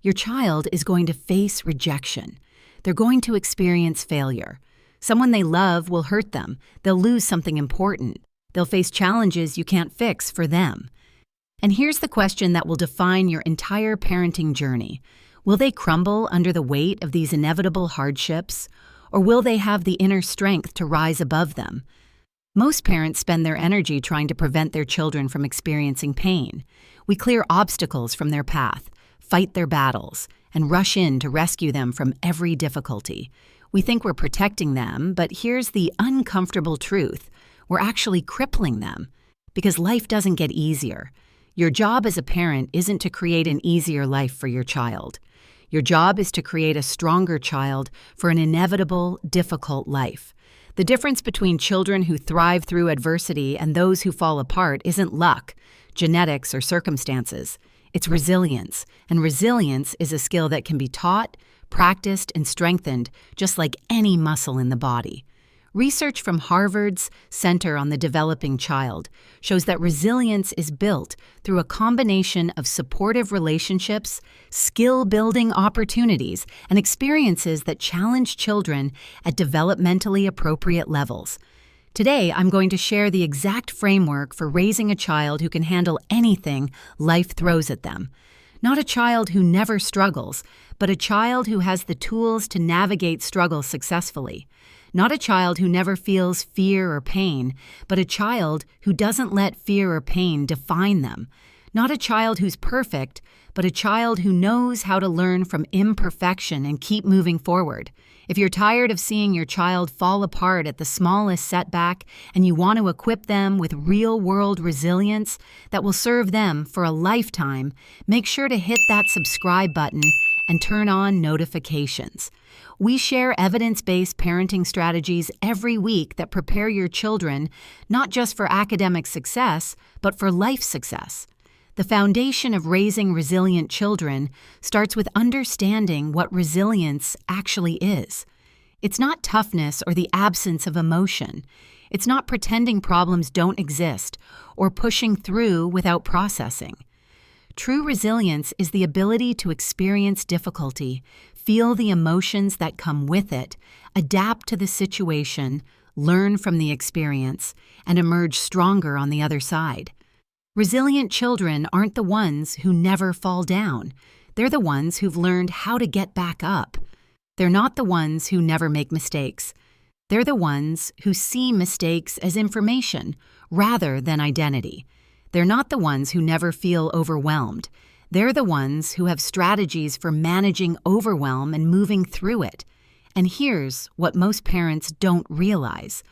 Your child is going to face rejection. They're going to experience failure. Someone they love will hurt them. They'll lose something important. They'll face challenges you can't fix for them. And here's the question that will define your entire parenting journey. Will they crumble under the weight of these inevitable hardships, or will they have the inner strength to rise above them? Most parents spend their energy trying to prevent their children from experiencing pain. We clear obstacles from their path, fight their battles, and rush in to rescue them from every difficulty. We think we're protecting them, but here's the uncomfortable truth. We're actually crippling them, because life doesn't get easier. Your job as a parent isn't to create an easier life for your child. Your job is to create a stronger child for an inevitable, difficult life. The difference between children who thrive through adversity and those who fall apart isn't luck, genetics, or circumstances. It's resilience, and resilience is a skill that can be taught, practiced, and strengthened just like any muscle in the body. Research from Harvard's Center on the Developing Child shows that resilience is built through a combination of supportive relationships, skill-building opportunities, and experiences that challenge children at developmentally appropriate levels. Today, I'm going to share the exact framework for raising a child who can handle anything life throws at them. Not a child who never struggles, but a child who has the tools to navigate struggle successfully. Not a child who never feels fear or pain, but a child who doesn't let fear or pain define them. Not a child who's perfect, but a child who knows how to learn from imperfection and keep moving forward. If you're tired of seeing your child fall apart at the smallest setback and you want to equip them with real-world resilience that will serve them for a lifetime, make sure to hit that subscribe button and turn on notifications. We share evidence-based parenting strategies every week that prepare your children not just for academic success, but for life success. The foundation of raising resilient children starts with understanding what resilience actually is. It's not toughness or the absence of emotion. It's not pretending problems don't exist or pushing through without processing. True resilience is the ability to experience difficulty, feel the emotions that come with it, adapt to the situation, learn from the experience, and emerge stronger on the other side. Resilient children aren't the ones who never fall down. They're the ones who've learned how to get back up. They're not the ones who never make mistakes. They're the ones who see mistakes as information rather than identity. They're not the ones who never feel overwhelmed. They're the ones who have strategies for managing overwhelm and moving through it. And here's what most parents don't realize.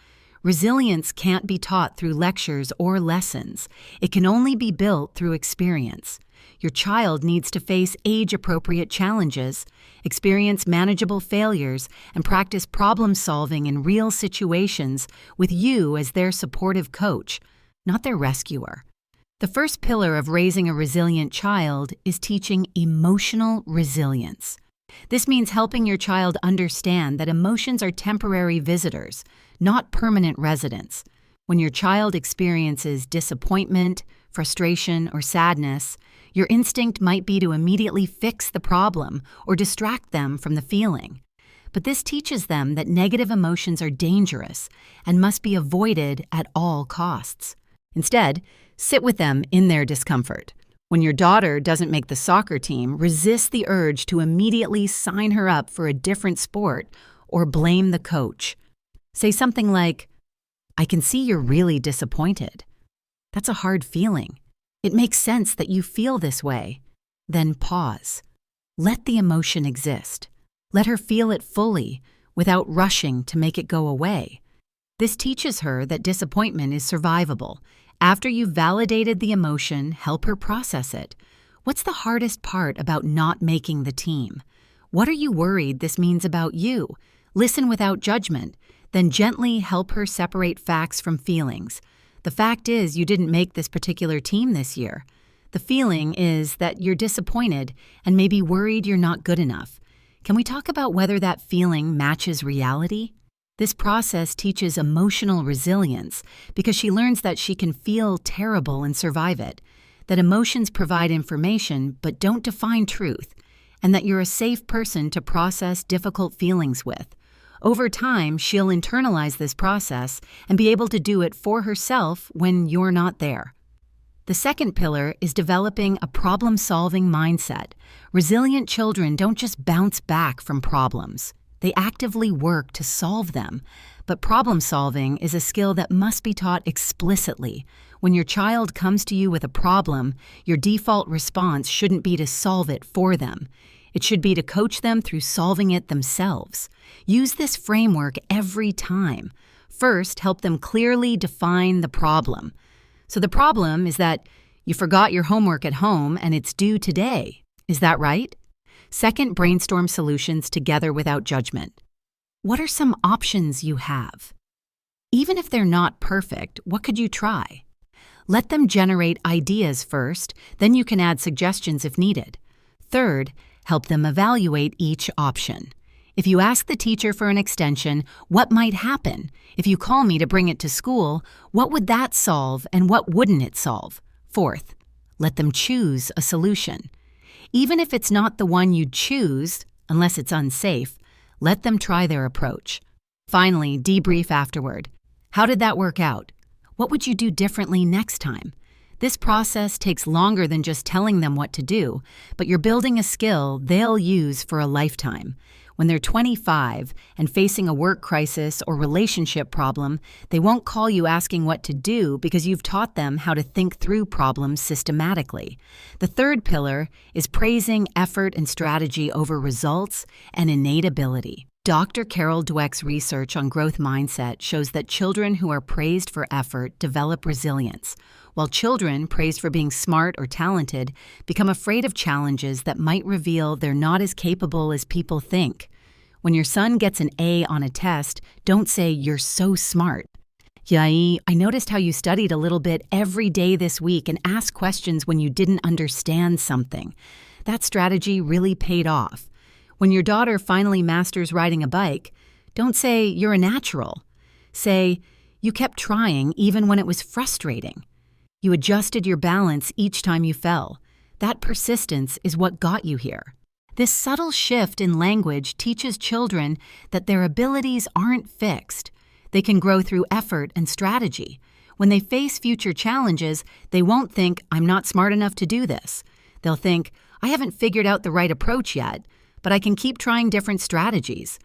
Resilience can't be taught through lectures or lessons. It can only be built through experience. Your child needs to face age-appropriate challenges, experience manageable failures, and practice problem-solving in real situations with you as their supportive coach, not their rescuer. The first pillar of raising a resilient child is teaching emotional resilience. This means helping your child understand that emotions are temporary visitors, not permanent residents. When your child experiences disappointment, frustration, or sadness, your instinct might be to immediately fix the problem or distract them from the feeling. But this teaches them that negative emotions are dangerous and must be avoided at all costs. Instead, sit with them in their discomfort. When your daughter doesn't make the soccer team, resist the urge to immediately sign her up for a different sport or blame the coach. Say something like, "I can see you're really disappointed. That's a hard feeling. It makes sense that you feel this way." Then pause. Let the emotion exist. Let her feel it fully without rushing to make it go away. This teaches her that disappointment is survivable. After you've validated the emotion, help her process it. What's the hardest part about not making the team? What are you worried this means about you? Listen without judgment, then gently help her separate facts from feelings. The fact is you didn't make this particular team this year. The feeling is that you're disappointed and maybe worried you're not good enough. Can we talk about whether that feeling matches reality? This process teaches emotional resilience because she learns that she can feel terrible and survive it, that emotions provide information but don't define truth, and that you're a safe person to process difficult feelings with. Over time, she'll internalize this process and be able to do it for herself when you're not there. The second pillar is developing a problem-solving mindset. Resilient children don't just bounce back from problems. They actively work to solve them. But problem-solving is a skill that must be taught explicitly. When your child comes to you with a problem, your default response shouldn't be to solve it for them. It should be to coach them through solving it themselves. Use this framework every time. First, help them clearly define the problem. So the problem is that you forgot your homework at home and it's due today. Is that right? Second, brainstorm solutions together without judgment. What are some options you have? Even if they're not perfect, what could you try? Let them generate ideas first, then you can add suggestions if needed. Third, help them evaluate each option. If you ask the teacher for an extension, what might happen? If you call me to bring it to school, what would that solve and what wouldn't it solve? Fourth, let them choose a solution. Even if it's not the one you'd choose, unless it's unsafe, let them try their approach. Finally, debrief afterward. How did that work out? What would you do differently next time? This process takes longer than just telling them what to do, but you're building a skill they'll use for a lifetime. When they're 25 and facing a work crisis or relationship problem, they won't call you asking what to do because you've taught them how to think through problems systematically. The third pillar is praising effort and strategy over results and innate ability. Dr. Carol Dweck's research on growth mindset shows that children who are praised for effort develop resilience, while children praised for being smart or talented become afraid of challenges that might reveal they're not as capable as people think. When your son gets an A on a test, don't say, "You're so smart." "Yai, I noticed how you studied a little bit every day this week and asked questions when you didn't understand something. That strategy really paid off." When your daughter finally masters riding a bike, don't say, "You're a natural." Say, "You kept trying even when it was frustrating. You adjusted your balance each time you fell. That persistence is what got you here." This subtle shift in language teaches children that their abilities aren't fixed. They can grow through effort and strategy. When they face future challenges, they won't think, "I'm not smart enough to do this." They'll think, "I haven't figured out the right approach yet, but I can keep trying different strategies."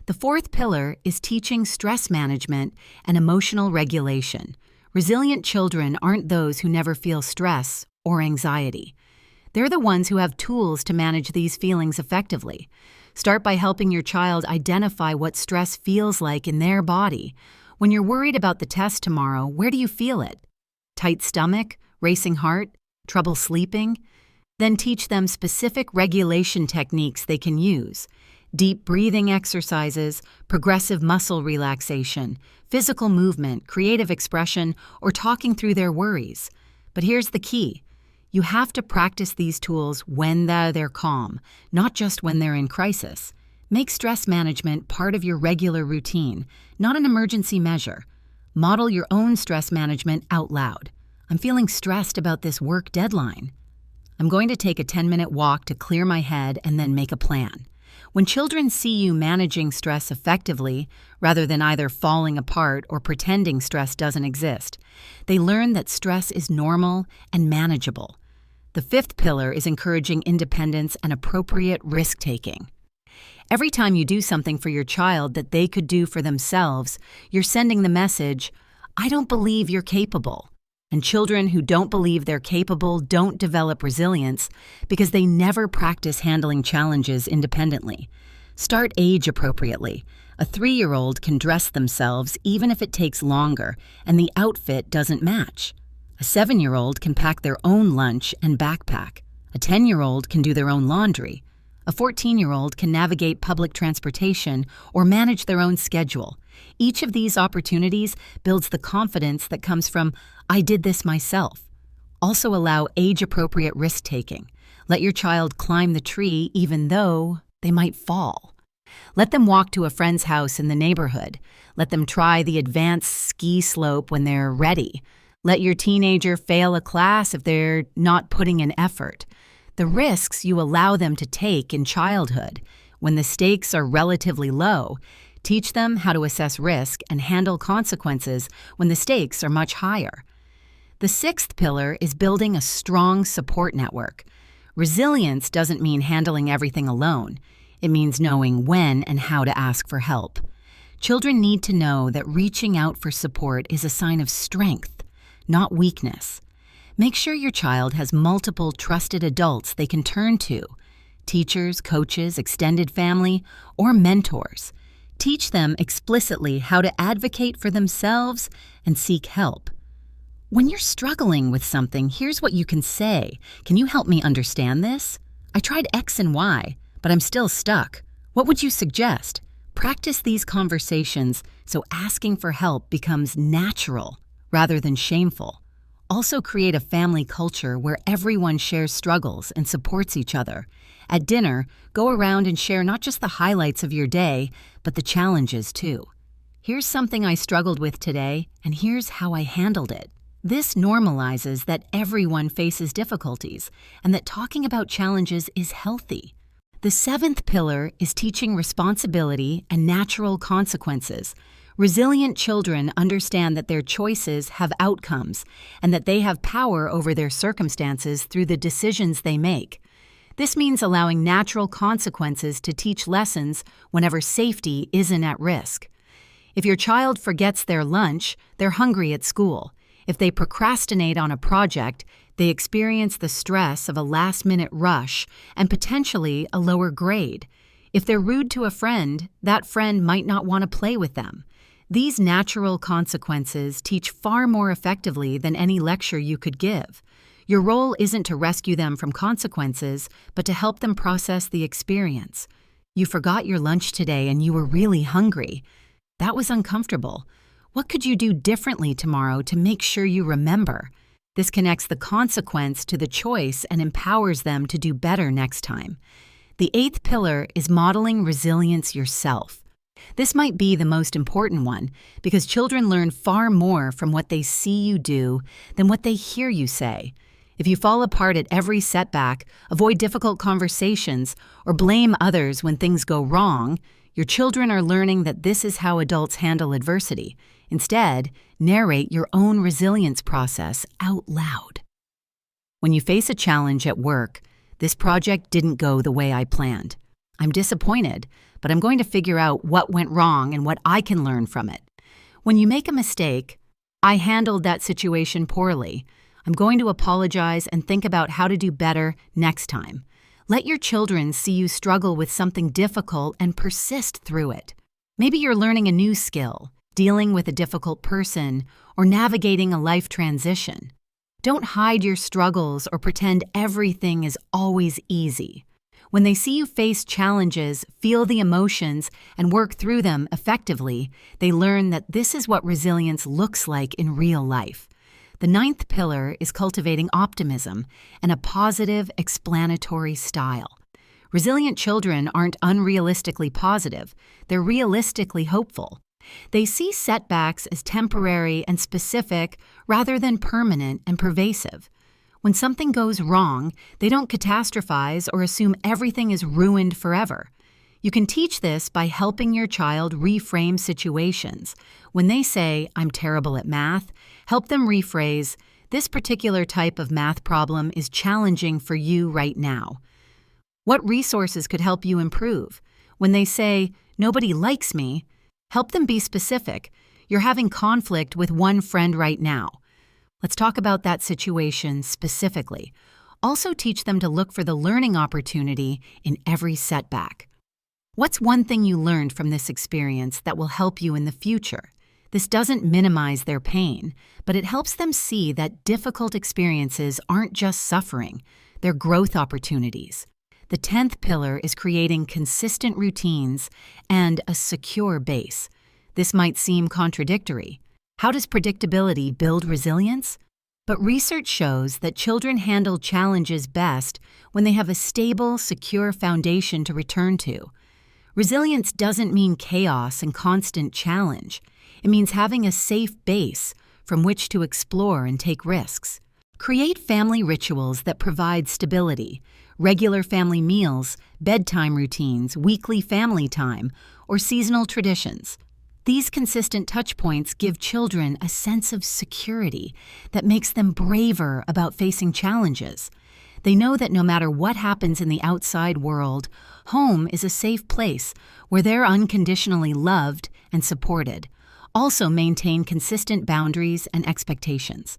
The fourth pillar is teaching stress management and emotional regulation. Resilient children aren't those who never feel stress or anxiety. They're the ones who have tools to manage these feelings effectively. Start by helping your child identify what stress feels like in their body. When you're worried about the test tomorrow, where do you feel it? Tight stomach? Racing heart? Trouble sleeping? Then teach them specific regulation techniques they can use. Deep breathing exercises, progressive muscle relaxation, physical movement, creative expression, or talking through their worries. But here's the key. You have to practice these tools when they're calm, not just when they're in crisis. Make stress management part of your regular routine, not an emergency measure. Model your own stress management out loud. "I'm feeling stressed about this work deadline. I'm going to take a 10-minute walk to clear my head and then make a plan." When children see you managing stress effectively, rather than either falling apart or pretending stress doesn't exist, they learn that stress is normal and manageable. The fifth pillar is encouraging independence and appropriate risk-taking. Every time you do something for your child that they could do for themselves, you're sending the message, "I don't believe you're capable." And children who don't believe they're capable don't develop resilience because they never practice handling challenges independently. Start age appropriately. A 3-year-old can dress themselves even if it takes longer and the outfit doesn't match. A 7-year-old can pack their own lunch and backpack. A 10-year-old can do their own laundry. A 14-year-old can navigate public transportation or manage their own schedule. Each of these opportunities builds the confidence that comes from, "I did this myself." Also allow age-appropriate risk-taking. Let your child climb the tree even though they might fall. Let them walk to a friend's house in the neighborhood. Let them try the advanced ski slope when they're ready. Let your teenager fail a class if they're not putting in effort. The risks you allow them to take in childhood, when the stakes are relatively low, teach them how to assess risk and handle consequences when the stakes are much higher. The sixth pillar is building a strong support network. Resilience doesn't mean handling everything alone. It means knowing when and how to ask for help. Children need to know that reaching out for support is a sign of strength, not weakness. Make sure your child has multiple trusted adults they can turn to: teachers, coaches, extended family, or mentors. Teach them explicitly how to advocate for themselves and seek help. When you're struggling with something, here's what you can say. Can you help me understand this? I tried X and Y, but I'm still stuck. What would you suggest? Practice these conversations so asking for help becomes natural rather than shameful. Also create a family culture where everyone shares struggles and supports each other. At dinner, go around and share not just the highlights of your day, but the challenges too. Here's something I struggled with today, and here's how I handled it. This normalizes that everyone faces difficulties and that talking about challenges is healthy. The seventh pillar is teaching responsibility and natural consequences. Resilient children understand that their choices have outcomes and that they have power over their circumstances through the decisions they make. This means allowing natural consequences to teach lessons whenever safety isn't at risk. If your child forgets their lunch, they're hungry at school. If they procrastinate on a project, they experience the stress of a last-minute rush and potentially a lower grade. If they're rude to a friend, that friend might not want to play with them. These natural consequences teach far more effectively than any lecture you could give. Your role isn't to rescue them from consequences, but to help them process the experience. You forgot your lunch today and you were really hungry. That was uncomfortable. What could you do differently tomorrow to make sure you remember? This connects the consequence to the choice and empowers them to do better next time. The eighth pillar is modeling resilience yourself. This might be the most important one because children learn far more from what they see you do than what they hear you say. If you fall apart at every setback, avoid difficult conversations, or blame others when things go wrong, your children are learning that this is how adults handle adversity. Instead, narrate your own resilience process out loud. When you face a challenge at work, this project didn't go the way I planned. I'm disappointed, but I'm going to figure out what went wrong and what I can learn from it. When you make a mistake, I handled that situation poorly. I'm going to apologize and think about how to do better next time. Let your children see you struggle with something difficult and persist through it. Maybe you're learning a new skill, dealing with a difficult person, or navigating a life transition. Don't hide your struggles or pretend everything is always easy. When they see you face challenges, feel the emotions, and work through them effectively, they learn that this is what resilience looks like in real life. The ninth pillar is cultivating optimism and a positive, explanatory style. Resilient children aren't unrealistically positive, they're realistically hopeful. They see setbacks as temporary and specific rather than permanent and pervasive. When something goes wrong, they don't catastrophize or assume everything is ruined forever. You can teach this by helping your child reframe situations. When they say, "I'm terrible at math," help them rephrase, "This particular type of math problem is challenging for you right now. What resources could help you improve?" When they say, "Nobody likes me," help them be specific. "You're having conflict with one friend right now. Let's talk about that situation specifically." Also teach them to look for the learning opportunity in every setback. What's one thing you learned from this experience that will help you in the future? This doesn't minimize their pain, but it helps them see that difficult experiences aren't just suffering, they're growth opportunities. The 10th pillar is creating consistent routines and a secure base. This might seem contradictory. How does predictability build resilience? But research shows that children handle challenges best when they have a stable, secure foundation to return to. Resilience doesn't mean chaos and constant challenge. It means having a safe base from which to explore and take risks. Create family rituals that provide stability. regular family meals, bedtime routines, weekly family time, or seasonal traditions. These consistent touchpoints give children a sense of security that makes them braver about facing challenges. They know that no matter what happens in the outside world, home is a safe place where they're unconditionally loved and supported. Also maintain consistent boundaries and expectations.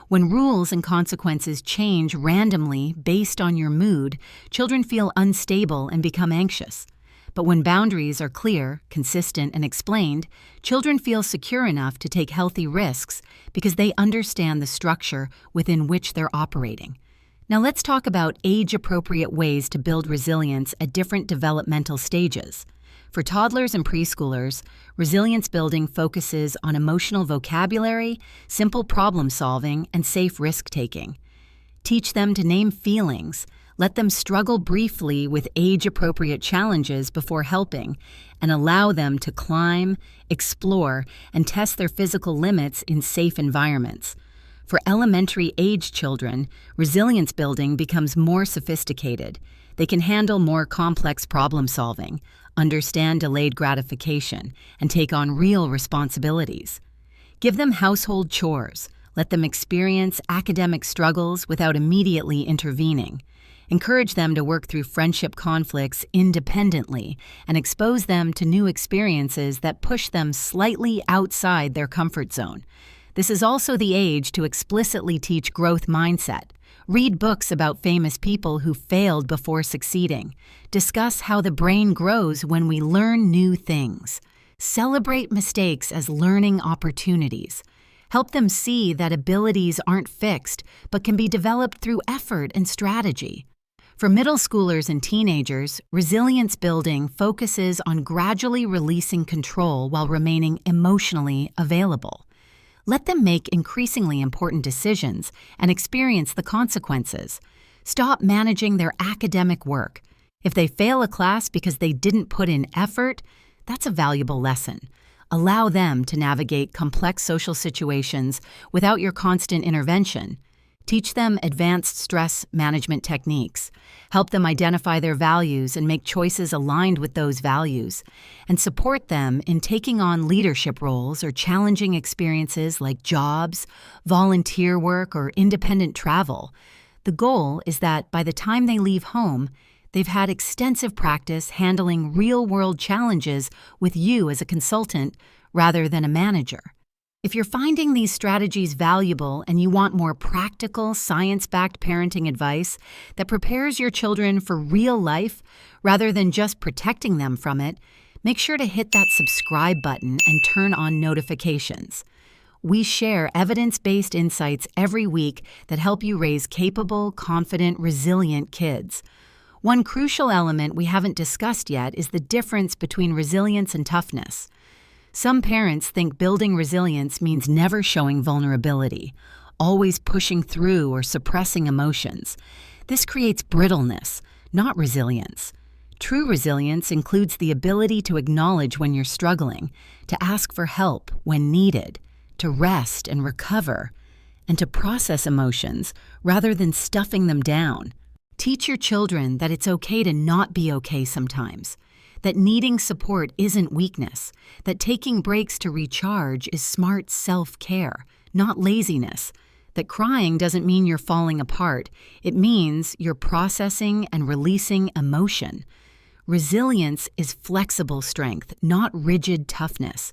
When rules and consequences change randomly based on your mood, children feel unstable and become anxious. But when boundaries are clear, consistent, and explained, children feel secure enough to take healthy risks because they understand the structure within which they're operating. Now let's talk about age-appropriate ways to build resilience at different developmental stages. For toddlers and preschoolers, resilience building focuses on emotional vocabulary, simple problem-solving, and safe risk-taking. Teach them to name feelings, let them struggle briefly with age-appropriate challenges before helping, and allow them to climb, explore, and test their physical limits in safe environments. For elementary-age children, resilience building becomes more sophisticated. They can handle more complex problem-solving, understand delayed gratification, and take on real responsibilities. Give them household chores. Let them experience academic struggles without immediately intervening. Encourage them to work through friendship conflicts independently and expose them to new experiences that push them slightly outside their comfort zone. This is also the age to explicitly teach growth mindset. Read books about famous people who failed before succeeding. Discuss how the brain grows when we learn new things. Celebrate mistakes as learning opportunities. Help them see that abilities aren't fixed, but can be developed through effort and strategy. For middle schoolers and teenagers, resilience building focuses on gradually releasing control while remaining emotionally available. Let them make increasingly important decisions and experience the consequences. Stop managing their academic work. If they fail a class because they didn't put in effort, that's a valuable lesson. Allow them to navigate complex social situations without your constant intervention. Teach them advanced stress management techniques. Help them identify their values and make choices aligned with those values. And support them in taking on leadership roles or challenging experiences like jobs, volunteer work, or independent travel. The goal is that by the time they leave home, they've had extensive practice handling real-world challenges with you as a consultant rather than a manager. If you're finding these strategies valuable and you want more practical, science-backed parenting advice that prepares your children for real life rather than just protecting them from it, make sure to hit that subscribe button and turn on notifications. We share evidence-based insights every week that help you raise capable, confident, resilient kids. One crucial element we haven't discussed yet is the difference between resilience and toughness. Some parents think building resilience means never showing vulnerability, always pushing through or suppressing emotions. This creates brittleness, not resilience. True resilience includes the ability to acknowledge when you're struggling, to ask for help when needed, to rest and recover, and to process emotions rather than stuffing them down. Teach your children that it's okay to not be okay sometimes, that needing support isn't weakness, that taking breaks to recharge is smart self-care, not laziness, that crying doesn't mean you're falling apart, it means you're processing and releasing emotion. Resilience is flexible strength, not rigid toughness.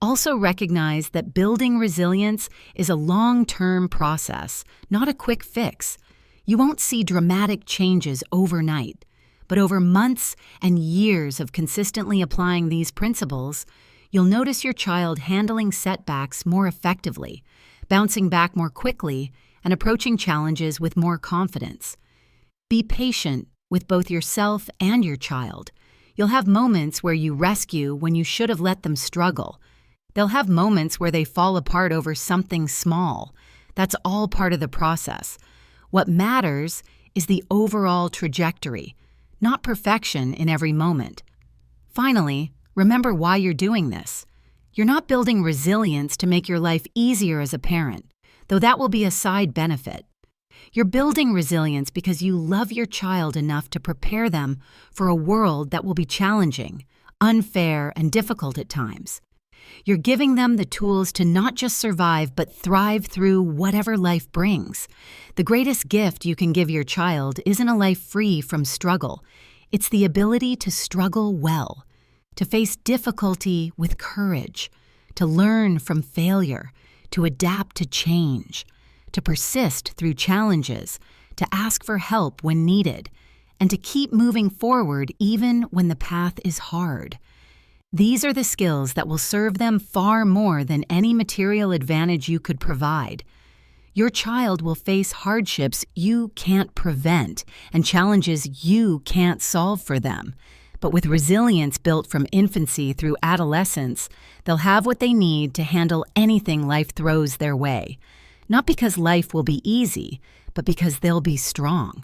Also recognize that building resilience is a long-term process, not a quick fix. You won't see dramatic changes overnight. But over months and years of consistently applying these principles, you'll notice your child handling setbacks more effectively, bouncing back more quickly, and approaching challenges with more confidence. Be patient with both yourself and your child. You'll have moments where you rescue when you should have let them struggle. They'll have moments where they fall apart over something small. That's all part of the process. What matters is the overall trajectory, not perfection in every moment. Finally, remember why you're doing this. You're not building resilience to make your life easier as a parent, though that will be a side benefit. You're building resilience because you love your child enough to prepare them for a world that will be challenging, unfair, and difficult at times. You're giving them the tools to not just survive, but thrive through whatever life brings. The greatest gift you can give your child isn't a life free from struggle. It's the ability to struggle well, to face difficulty with courage, to learn from failure, to adapt to change, to persist through challenges, to ask for help when needed, and to keep moving forward even when the path is hard. These are the skills that will serve them far more than any material advantage you could provide. Your child will face hardships you can't prevent and challenges you can't solve for them. But with resilience built from infancy through adolescence, they'll have what they need to handle anything life throws their way. Not because life will be easy, but because they'll be strong.